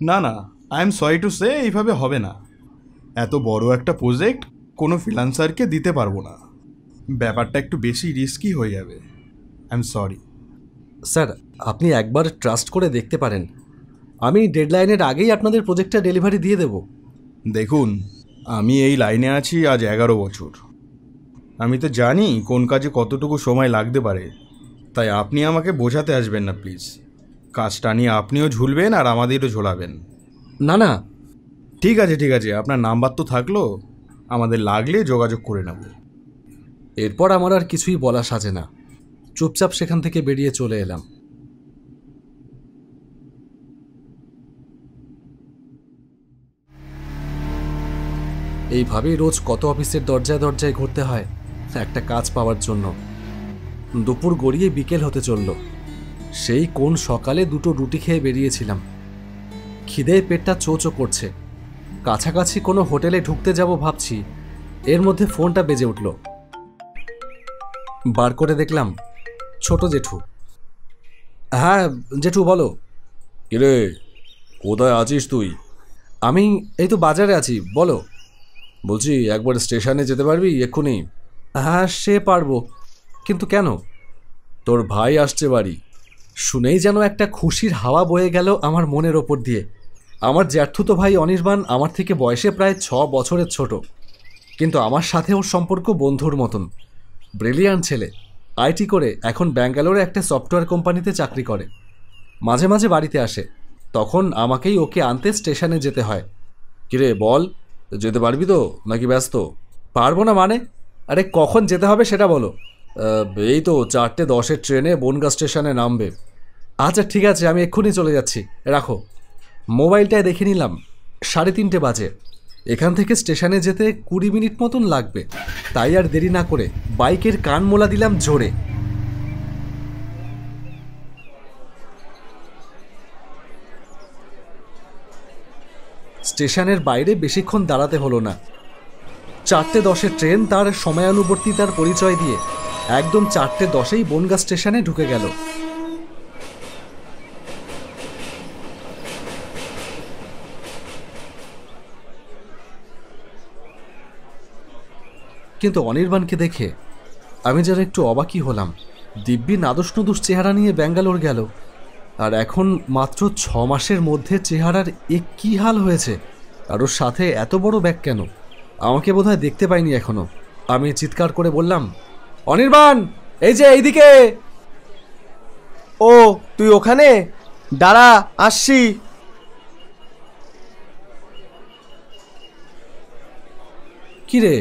না না, I am sorry to say, এইভাবে হবে না। এত বড় একটা প্রজেক্ট কোনো ফ্রিল্যান্সারকে দিতে পারবো না। ব্যাপারটা একটু বেশি রিস্কি হয়ে যাবে। I am sorry. স্যার, আপনি একবার ট্রাস্ট করে দেখতে পারেন। আমি ডেডলাইনের আগেই আপনাদের প্রজেক্টটা ডেলিভারি দিয়ে দেব। দেখুন, আমি এই লাইনে আছি আজ 11 বছর। আমি তো জানি কোন কাজে কতটুকু সময় লাগতে পারে। তাই আপনি আমাকে বোঝাতে আসবেন না প্লিজ। কাজটা নিয়ে আপনিও ঝুলবেন আর আমাদেরও ঝোলাবেন। না না, ঠিক আছে ঠিক আছে, আপনার নাম্বার তো থাকলো, আমাদের লাগলে যোগাযোগ করে নেব। এরপর আমার আর কিছুই বলা সাজে না। চুপচাপ সেখান থেকে বেরিয়ে চলে এলাম। এইভাবেই রোজ কত অফিসের দরজায় দরজায় ঘুরতে হয় একটা কাজ পাওয়ার জন্য। দুপুর গড়িয়ে বিকেল হতে চলল। সেই কোন সকালে 2টো রুটি খেয়ে বেরিয়েছিলাম। খিদেয় পেটটা চোচো করছে। কাছাকাছি কোনো হোটেলে ঢুকতে যাব ভাবছি, এর মধ্যে ফোনটা বেজে উঠল। বার করে দেখলাম ছোট জেঠু। হ্যাঁ জেঠু, বলো। কিরে, কোথায় আছিস তুই? আমি এই তো বাজারে আছি, বলো। বলছি একবার স্টেশনে যেতে পারবি এক্ষুনি? হ্যাঁ সে পারবো, কিন্তু কেন? তোর ভাই আসছে বাড়ি। শুনেই যেন একটা খুশির হাওয়া বয়ে গেল আমার মনের ওপর দিয়ে। আমার জ্যাঠুতো ভাই অনির্বাণ আমার থেকে বয়সে প্রায় 6 বছরের ছোট, কিন্তু আমার সাথে ওর সম্পর্ক বন্ধুর মতন। ব্রিলিয়ান্ট ছেলে, আইটি করে এখন ব্যাঙ্গালোরে একটা সফটওয়্যার কোম্পানিতে চাকরি করে। মাঝে মাঝে বাড়িতে আসে, তখন আমাকেই ওকে আনতে স্টেশনে যেতে হয়। কিরে বল, যেতে পারবি তো নাকি ব্যস্ত? পারবো না মানে? আরে কখন যেতে হবে সেটা বলো। এই তো 4:10 ট্রেনে বনগাঁ স্টেশনে নামবে। আচ্ছা ঠিক আছে, আমি এক্ষুনি চলে যাচ্ছি, রাখো। মোবাইলটায় দেখে নিলাম 3:30 বাজে। এখান থেকে স্টেশনে যেতে 20 মিনিট মতন লাগবে। তাই আর দেরি না করে বাইকের কান মোলা দিলাম জোরে। স্টেশনের বাইরে বেশিক্ষণ দাঁড়াতে হলো না। 4:10 ট্রেন তার সময়ানুবর্তিতার পরিচয় দিয়ে একদম 4:10 বনগাঁ স্টেশনে ঢুকে গেল। কিন্তু অনির্বাণকে দেখে আমি যেন একটু অবাকই হলাম। দিব্যি নাদুস নুদুস চেহারা নিয়ে ব্যাঙ্গালোর গেল, আর এখন মাত্র 6 মাসের মধ্যে চেহারার কী হাল হয়েছে। আর ওর সাথে এত বড় ব্যাগ কেন? আমাকে বোধহয় দেখতে পাইনি এখনো। আমি চিৎকার করে বললাম, অনির্বাণ, এই যে এইদিকে। ও তুই ওখানে দাঁড়া, আসছি। কি রে,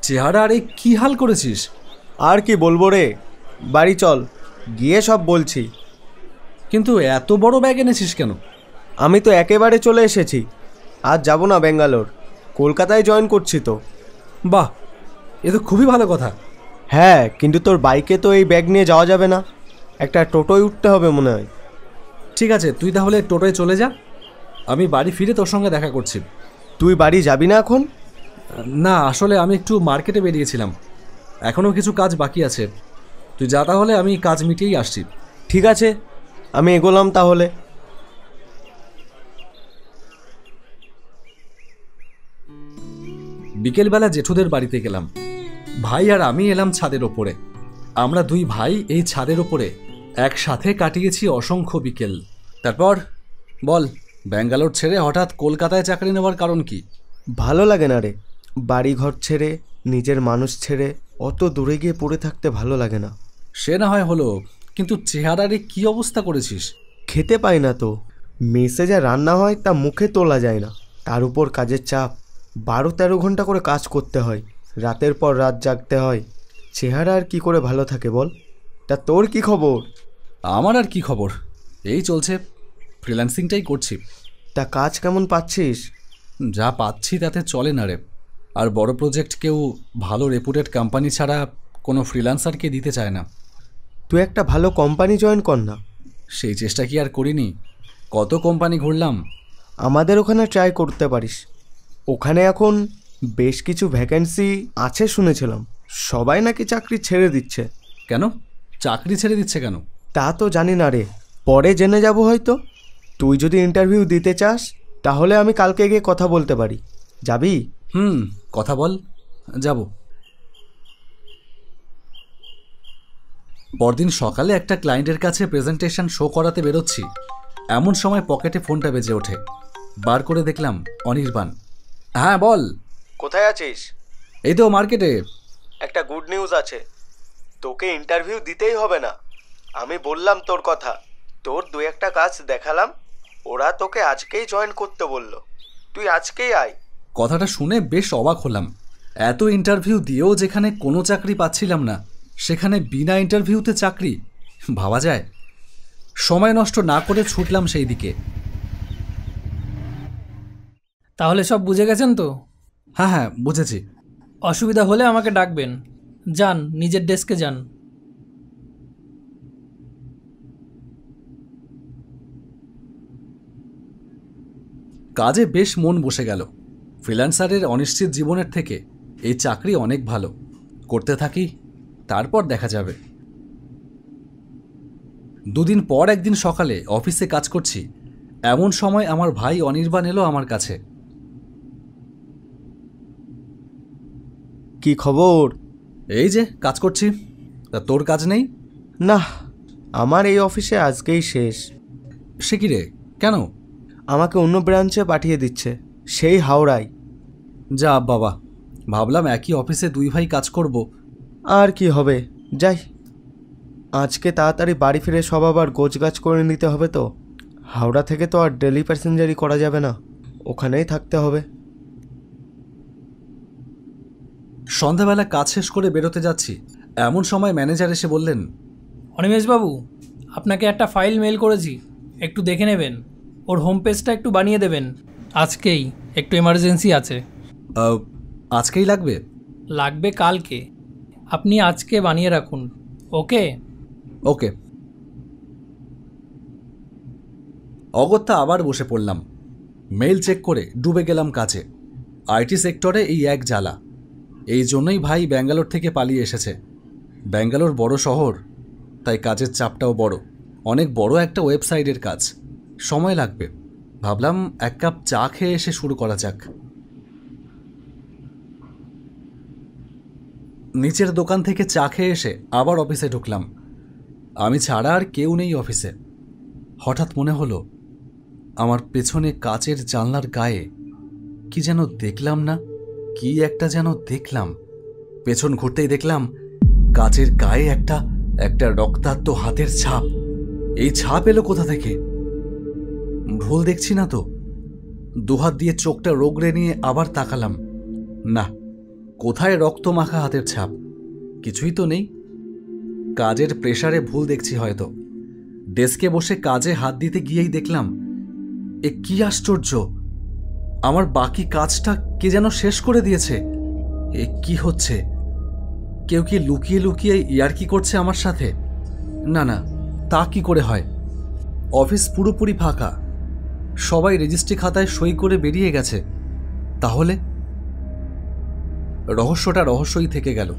চেহারা আরে কি হাল করেছিস? আর কি বলবো রে, বাড়ি চল, গিয়ে সব বলছি। কিন্তু এত বড় ব্যাগ এনেছিস কেন? আমি তো একেবারে চলে এসেছি, আজ যাব না ব্যাঙ্গালোর, কলকাতায় জয়েন করছি তো। বাহ, এ তো খুবই ভালো কথা। হ্যাঁ, কিন্তু তোর বাইকে তো এই ব্যাগ নিয়ে যাওয়া যাবে না, একটা টোটোয় উঠতে হবে মনে হয়। ঠিক আছে, তুই তাহলে টোটোয় চলে যা, আমি বাড়ি ফিরে তোর সঙ্গে দেখা করছি। তুই বাড়ি যাবি না এখন? না, আসলে আমি একটু মার্কেটে বেরিয়েছিলাম, এখনও কিছু কাজ বাকি আছে। তুই যা তাহলে, আমি কাজ মিটিয়েই আসছি। ঠিক আছে, আমি এগোলাম তাহলে। বিকেলবেলা জেঠুদের বাড়িতে গেলাম। ভাই আর আমি এলাম ছাদের ওপরে। আমরা দুই ভাই এই ছাদের ওপরে একসাথে কাটিয়েছি অসংখ্য বিকেল। তারপর বল, ব্যাঙ্গালোর ছেড়ে হঠাৎ কলকাতায় চাকরি নেওয়ার কারণ কি? ভালো লাগে না রে, বাড়ি ঘর ছেড়ে, নিজের মানুষ ছেড়ে অত দূরে গিয়ে পড়ে থাকতে ভালো লাগে না। সে না হয় হলো, কিন্তু চেহারারে কি অবস্থা করেছিস? খেতে পাই না তো, মেসে যা রান্না হয় তা মুখে তোলা যায় না, তার উপর কাজের চাপ, 12-13 ঘন্টা করে কাজ করতে হয়, রাতের পর রাত জাগতে হয়। চেহারা আর কি করে ভালো থাকে বল? তা তোর কি খবর? আমার আর কি খবর, এই চলছে, ফ্রিল্যান্সিংটাই করছি। তা কাজ কেমন পাচ্ছিস? যা পাচ্ছি তাতে চলে না রে। আর বড় প্রজেক্ট কেউ ভালো রেপুটেড কোম্পানি ছাড়া কোনো ফ্রিল্যান্সারকে দিতে চায় না। তুই একটা ভালো কোম্পানি জয়েন কর না। সেই চেষ্টা কি আর করিনি? কত কোম্পানি ঘুরলাম। আমাদের ওখানে ট্রাই করতে পারিস, ওখানে এখন বেশ কিছু ভ্যাকেন্সি আছে শুনেছিলাম। সবাই নাকি চাকরি ছেড়ে দিচ্ছে। কেন? চাকরি ছেড়ে দিচ্ছে কেন? তা তো জানি না রে, পরে জেনে যাব হয়তো। তুই যদি ইন্টারভিউ দিতে চাস তাহলে আমি কালকে গিয়ে কথা বলতে পারি, যাবি? কথা বল, যাব। পরদিন সকালে একটা ক্লায়েন্টের কাছে প্রেজেন্টেশন শো করাতে বেরোচ্ছি, এমন সময় পকেটে ফোনটা বেজে ওঠে। বার করে দেখলাম অনির্বাণ। হ্যাঁ বল। কোথায় আছিস? এই তো মার্কেটে। একটা গুড নিউজ আছে, তোকে ইন্টারভিউ দিতেই হবে না। আমি বললাম তোর কথা, তোর 2-1টা কাজ দেখালাম, ওরা তোকে আজকেই জয়েন করতে বলল। তুই আজকেই আয়। কথাটা শুনে বেশ অবাক হলাম। এত ইন্টারভিউ দিয়েও যেখানে কোনো চাকরি পাচ্ছিলাম না, সেখানে বিনা ইন্টারভিউতে চাকরি, ভাবা যায়? সময় নষ্ট না করে ছুটলাম সেই দিকে। তাহলে সব বুঝে গেছেন তো? হ্যাঁ হ্যাঁ, বুঝেছি। অসুবিধা হলে আমাকে ডাকবেন। যান, নিজের ডেস্কে যান। কাজে বেশ মন বসে গেল। ফ্রিল্যান্সারের অনিশ্চিত জীবনের থেকে এই চাকরি অনেক ভালো। করতে থাকি, তারপর দেখা যাবে। 2 দিন পর একদিন সকালে অফিসে কাজ করছি, এমন সময় আমার ভাই অনির্বাণ এলো আমার কাছে। কি খবর? এই যে কাজ করছি। তা তোর কাজ নেই? না, আমার এই অফিসে আজকেই শেষ। সে কি রে, কেন? আমাকে অন্য ব্রাঞ্চে পাঠিয়ে দিচ্ছে, সেই হাওড়ায়। যা বাবা, ভাবলাম একই অফিসে 2 ভাই কাজ করব। আর কি হবে, যাই। আজকে তাড়াতাড়ি বাড়ি ফিরে সব আবার গোছগাছ করে নিতে হবে তো। হাওড়া থেকে তো আর ডেলি প্যাসেঞ্জারি করা যাবে না, ওখানেই থাকতে হবে। সন্ধ্যাবেলা কাজ শেষ করে বেরোতে যাচ্ছি, এমন সময় ম্যানেজার এসে বললেন, অনিমেষবাবু, আপনাকে একটা ফাইল মেল করেছি, একটু দেখে নেবেন। ওর হোম পেজটা একটু বানিয়ে দেবেন আজকেই, একটু এমার্জেন্সি আছে। আজকেই লাগবে? লাগবে কালকে, আপনি আজকে বানিয়ে রাখুন। ওকে? ওকে। অগত্যা আবার বসে পড়লাম। মেইল চেক করে ডুবে গেলাম কাজে। আইটি সেক্টরে এই এক জ্বালা। এই জন্যই ভাই ব্যাঙ্গালোর থেকে পালিয়ে এসেছে। ব্যাঙ্গালোর বড় শহর, তাই কাজের চাপটাও বড়। অনেক বড় একটা ওয়েবসাইটের কাজ, সময় লাগবে। ভাবলাম 1 কাপ চা খেয়ে এসে শুরু করা যাক। নিচের দোকান থেকে চা খেয়ে এসে আবার অফিসে ঢুকলাম। আমি ছাড়া আর কেউ নেই অফিসে। হঠাৎ মনে হলো আমার পেছনে কাচের জানলার গায়ে কি যেন দেখলাম না, কি একটা যেন দেখলাম। পেছন ঘুরতেই দেখলাম কাচের গায়ে একটা রক্তাক্ত হাতের ছাপ। এই ছাপ এলো কোথা থেকে? ভুল দেখছি না তো? 2 হাত দিয়ে চোখটা রোগড়ে নিয়ে আবার তাকালাম। না, কোথায় রক্ত মাখা হাতের ছাপ? কিছুই তো নেই। কাজের প্রেসারে ভুল দেখছি হয়তো। ডেস্কে বসে কাজে হাত দিতে গিয়েই দেখলাম, এ কি আশ্চর্য! আমার বাকি কাজটা কে যেন শেষ করে দিয়েছে। এ কি হচ্ছে? কেউ কি লুকিয়ে লুকিয়ে ইয়ার্কি করছে আমার সাথে? না না, তা কি করে হয়? অফিস পুরোপুরি ফাঁকা, সবাই রেজিস্ট্রি খাতায় সই করে বেরিয়ে গেছে। তাহলে রহস্যটা রহস্যই থেকে গেল।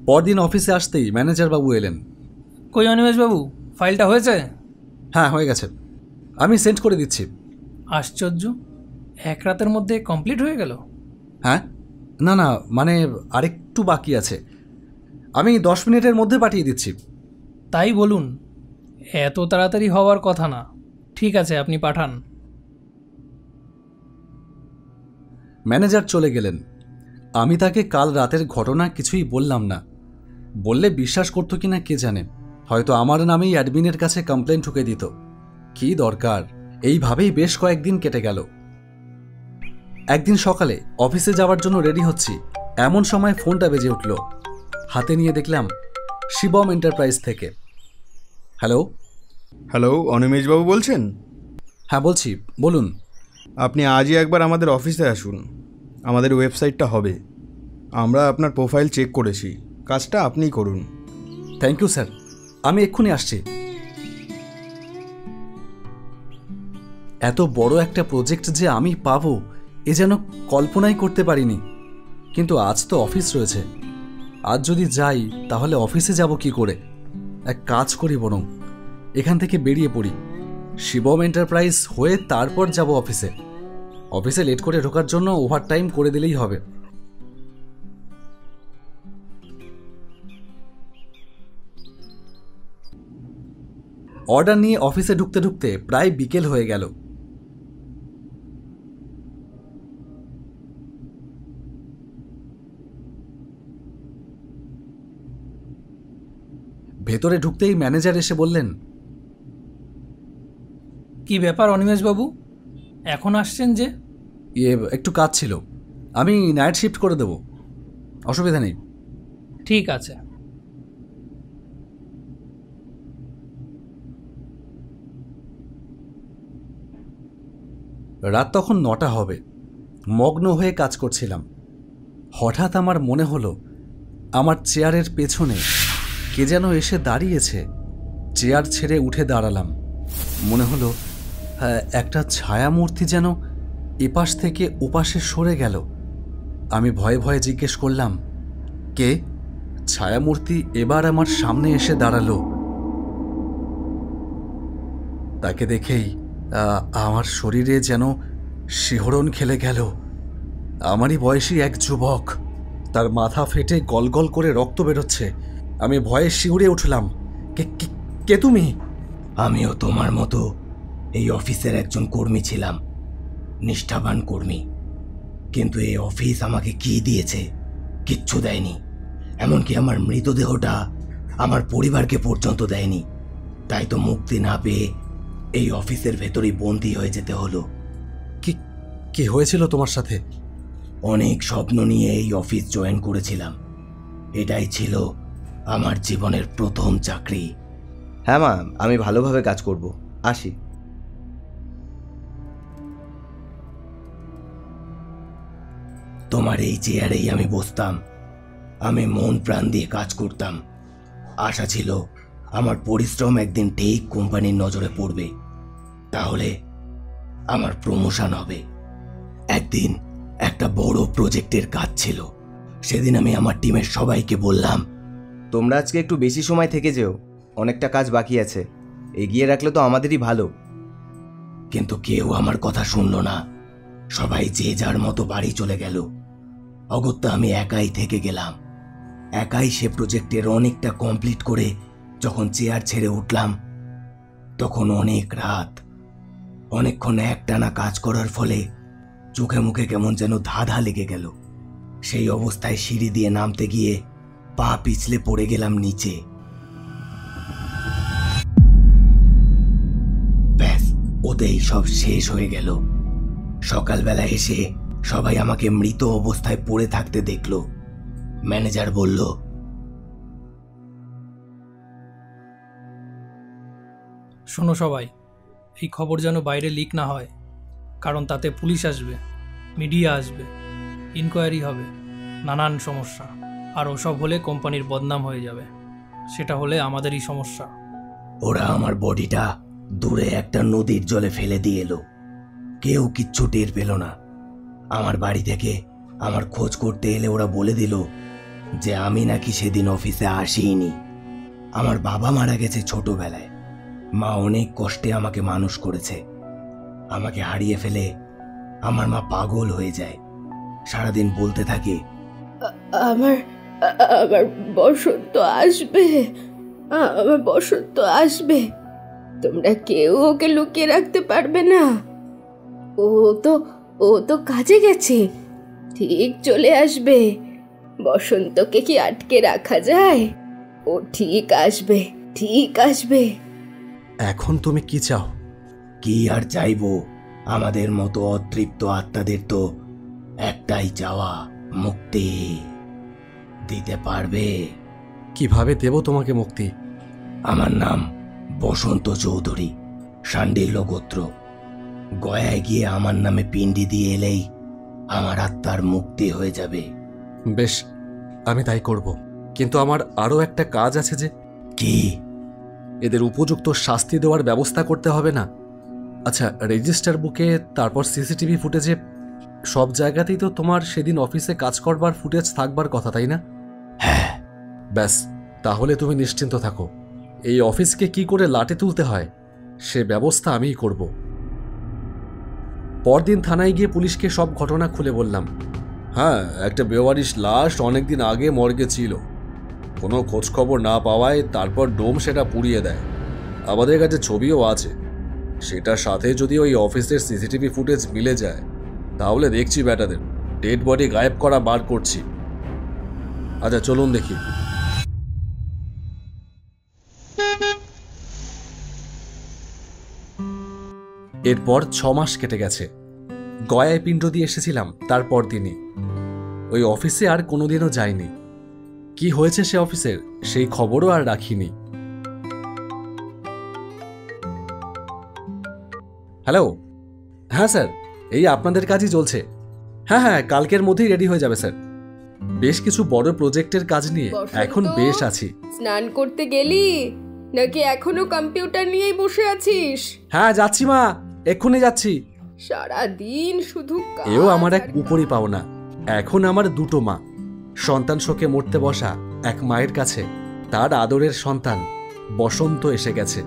পরদিন অফিসে আসতেই ম্যানেজার বাবু এলেন। কই অনিমেষবাবু, ফাইলটা হয়েছে? হ্যাঁ, হয়ে গেছে, আমি সেন্ড করে দিচ্ছি। আশ্চর্য, 1 রাতের মধ্যে কমপ্লিট হয়ে গেল। হ্যাঁ, না না, মানে আরেকটু বাকি আছে। আমি 10 মিনিটের মধ্যে পাঠিয়ে দিচ্ছি। তাই বলুন, এত তাড়াতাড়ি হওয়ার কথা না। ঠিক আছে, আপনি পাঠান। ম্যানেজার চলে গেলেন। আমি তাকে কাল রাতের ঘটনা কিছুই বললাম না। বললে বিশ্বাস করতো কিনা কে জানে। হয়তো আমার নামেই অ্যাডমিনের কাছে কমপ্লেন ঠুকে দিত। কি দরকার? এইভাবেই বেশ কয়েকদিন কেটে গেল। একদিন সকালে অফিসে যাওয়ার জন্য রেডি হচ্ছি, এমন সময় ফোনটা বেজে উঠল। হাতে নিয়ে দেখলাম শিবম এন্টারপ্রাইজ থেকে। হ্যালো। হ্যালো, অনিমেষবাবু বলছেন? হ্যাঁ বলছি, বলুন। আপনি আজই একবার আমাদের অফিসে আসুন। আমাদের ওয়েবসাইটটা হবে। আমরা আপনার প্রোফাইল চেক করেছি, কাজটা আপনিই করুন। থ্যাংক ইউ স্যার, আমি এক্ষুনি আসছি। এত বড় একটা প্রজেক্ট যে আমি পাবো এ যেন কল্পনাই করতে পারিনি। কিন্তু আজ তো অফিস রয়েছে, আজ যদি যাই তাহলে অফিসে যাব কি করে? এক কাজ করি, বরং এখান থেকে বেরিয়ে পড়ি, শিবম এন্টারপ্রাইজ হয়ে তারপর যাব অফিসে। অফিসে লেট করে ঢোকার জন্য ওভারটাইম করে দিলেই হবে। অর্ডার নিয়ে অফিসে ঢুকতে ঢুকতে প্রায় বিকেল হয়ে গেল। ভেতরে ঢুকতেই ম্যানেজার এসে বললেন, কি ব্যাপার অনিমেষবাবু, এখন আসছেন যে? একটু কাজ ছিল, আমি নাইট শিফট করে দেব, অসুবিধা নেই। ঠিক আছে। রাত তখন 9টা হবে, মগ্ন হয়ে কাজ করছিলাম। হঠাৎ আমার মনে হলো আমার চেয়ারের পেছনে কে যেন এসে দাঁড়িয়েছে। চেয়ার ছেড়ে উঠে দাঁড়ালাম। মনে হলো একটা ছায়ামূর্তি যেন এপাশ থেকে ওপাশে সরে গেল। আমি ভয়ে ভয়ে জিজ্ঞেস করলাম, কে? ছায়ামূর্তি এবার আমার সামনে এসে দাঁড়ালো। তাকে দেখেই আমার শরীরে যেন শিহরণ খেলে গেল। আমারই বয়সী এক যুবক, তার মাথা ফেটে গলগল করে রক্ত বেরোচ্ছে। আমি ভয়ে শিউরে উঠলাম। কে তুমি? আমিও তোমার মতো এই অফিসের একজন কর্মী ছিলাম, নিষ্ঠাবান কর্মী। কিন্তু এই অফিস আমাকে কি দিয়েছে? কিচ্ছু দেয়নি। এমনকি আমার মৃতদেহটা আমার পরিবারকে পর্যন্ত দেয়নি। তাই তো মুক্তি না পেয়ে এই অফিসের ভেতরেই বন্দী হয়ে যেতে হলো। কি হয়েছিল তোমার সাথে? অনেক স্বপ্ন নিয়ে এই অফিস জয়েন করেছিলাম। এটাই ছিল আমার জীবনের প্রথম চাকরি। হ্যাঁ মা, আমি ভালোভাবে কাজ করব, আসি। তোমার এই চেয়ারেই আমি বসতাম। আমি মন প্রাণ দিয়ে কাজ করতাম। আশা ছিল আমার পরিশ্রম একদিন ঠিক কোম্পানির নজরে পড়বে, তাহলে আমার প্রমোশন হবে। একদিন একটা বড় প্রজেক্টের কাজ ছিল। সেদিন আমি আমার টিমের সবাইকে বললাম, তোমরা আজকে একটু বেশি সময় থেকে যেও, অনেকটা কাজ বাকি আছে, এগিয়ে রাখলে তো আমাদেরই ভালো। কিন্তু কেউ আমার কথা শুনল না। সবাই যে যার মতো বাড়ি চলে গেল। অগত্যা আমি একাই থেকে গেলাম। একাই সে প্রজেক্টের অনেকটা কমপ্লিট করে যখন চেয়ার ছেড়ে উঠলাম, তখন অনেক রাত। অনেকক্ষণ একটানা কাজ করার ফলে চোখে মুখে কেমন যেন ধাঁধা লেগে গেল। সেই অবস্থায় সিঁড়ি দিয়ে নামতে গিয়ে পা পিছলে পড়ে গেলাম নিচে। ব্যাস, ওতেই সব শেষ হয়ে গেল। সকালবেলা এসে সবাই আমাকে মৃত অবস্থায় পড়ে থাকতে দেখল। ম্যানেজার বলল, শোনো সবাই, এই খবর যেন বাইরে লিক না হয়, কারণ তাতে পুলিশ আসবে, মিডিয়া আসবে, ইনকোয়ারি হবে, নানান সমস্যা। আর ওসব হলে কোম্পানির বদনাম হয়ে যাবে। সেটা হলে আমাদেরই সমস্যা। ওরা আমার বডিটা দূরে একটা নদীর জলে ফেলে দিয়ে এলো। কেউ কিচ্ছু টের পেল না। আমার বাড়ি থেকে আমার খোঁজ করতে এলে ওরা বলে দিল যে আমি নাকি সেদিন অফিসে আসিনি। আমার বাবা মারা গেছে ছোটবেলায়। মা অনেক কষ্টে আমাকে মানুষ করেছে। আমাকে হারিয়ে ফেলে আমার মা পাগল হয়ে যায়। সারাদিন বলতে থাকে, আমার আমার বসন্ত আসবে, আমার বসন্ত আসবে। তোমরা কেউ ওকে লুকিয়ে রাখতে পারবে না। ও তো কাজে গেছে, ঠিক চলে আসবে। বসন্তকে কি আটকে রাখা যায়? ও ঠিক আসবে, ঠিক আসবে। এখন তুমি কি চাও? কি আর চাইবো? আমাদের মতো অতৃপ্ত আত্মাদের তো একটাই চাওয়া, মুক্তি। দিতে পারবে? কিভাবে দেব তোমাকে মুক্তি? আমার নাম বসন্ত চৌধুরী, শাণ্ডিল্য গোত্র। গয়ায় গিয়ে আমার নামে পিণ্ডি দিয়ে এলেই আমার আত্মার মুক্তি হয়ে যাবে। বেশ, আমি তাই করব। কিন্তু আমার আরও একটা কাজ আছে। যে কি? এদের উপযুক্ত শাস্তি দেওয়ার ব্যবস্থা করতে হবে না? আচ্ছা, রেজিস্টার বুকে, তারপর সিসিটিভি ফুটেজে, সব জায়গাতেই তো তোমার সেদিন অফিসে কাজ করবার ফুটেজ থাকবার কথা, তাই না? হ্যাঁ। ব্যাস, তাহলে তুমি নিশ্চিন্ত থাকো। এই অফিসকে কি করে লাটে তুলতে হয় সে ব্যবস্থা আমিই করব। পরদিন থানায় গিয়ে পুলিশকে সব ঘটনা খুলে বললাম। হ্যাঁ, একটা বেওয়ারিশ লাশ অনেকদিন আগে মর্গে ছিল। কোনো খোঁজখবর না পাওয়ায় তারপর ডোম সেটা পুড়িয়ে দেয়। আমাদের কাছে ছবিও আছে। সেটার সাথে যদি ওই অফিসের সিসিটিভি ফুটেজ মিলে যায় তাহলে দেখছি ব্যাটাদের ডেড বডি গায়েব করা বার করছি। আচ্ছা চলুন দেখি। এরপর 6 মাস কেটে গেছে। গয়ায় পিণ্ড দিয়ে এসেছিলাম তারপর দিনই। ওই অফিসে আর কোনোদিনও যাইনি। কি হয়েছে সে অফিসের সেই খবরও আর রাখিনি। হ্যালো, হ্যাঁ স্যার, এই আপনাদের কাজই চলছে। হ্যাঁ হ্যাঁ, কালকের মধ্যেই রেডি হয়ে যাবে স্যার। বেশ কিছু বড় প্রজেক্টের কাজ নিয়ে এখন বেশ আছি। স্নান করতে গেলি নাকি এখনো কম্পিউটার নিয়েই বসে আছিস? হ্যাঁ যাচ্ছি মা, এক্ষুনি যাচ্ছি। সারা দিন শুধু কাজ এও আমার এক আর উপরই পাওনা। এখন আমার দুটো মা। সন্তান শোকে মরতে বসা এক মায়ের কাছে তার আদরের সন্তান বসন্ত এসে গেছে।